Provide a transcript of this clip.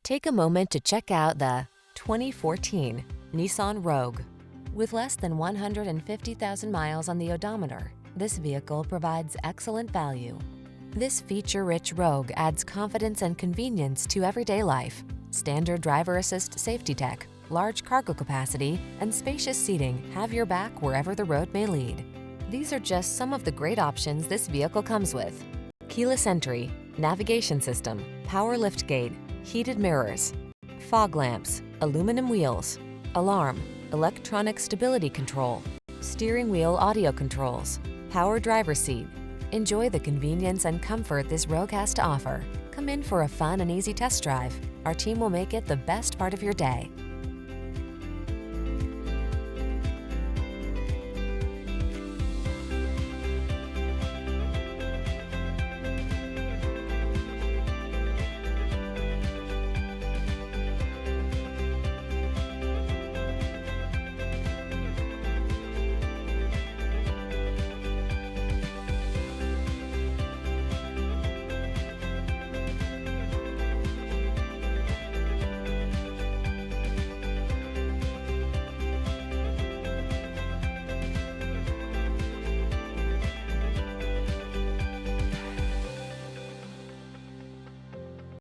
Take a moment to check out the 2014 Nissan Rogue. With less than 150,000 miles on the odometer, this vehicle provides excellent value. This feature-rich Rogue adds confidence and convenience to everyday life. Standard driver assist safety tech, large cargo capacity, and spacious seating have your back wherever the road may lead. These are just some of the great options this vehicle comes with: keyless entry, navigation system, power liftgate, heated mirrors, fog lamps, aluminum wheels, alarm, electronic stability control, steering wheel audio controls, power driver seat. Enjoy the convenience and comfort this Rogue has to offer. Come in for a fun and easy test drive. Our team will make it the best part of your day.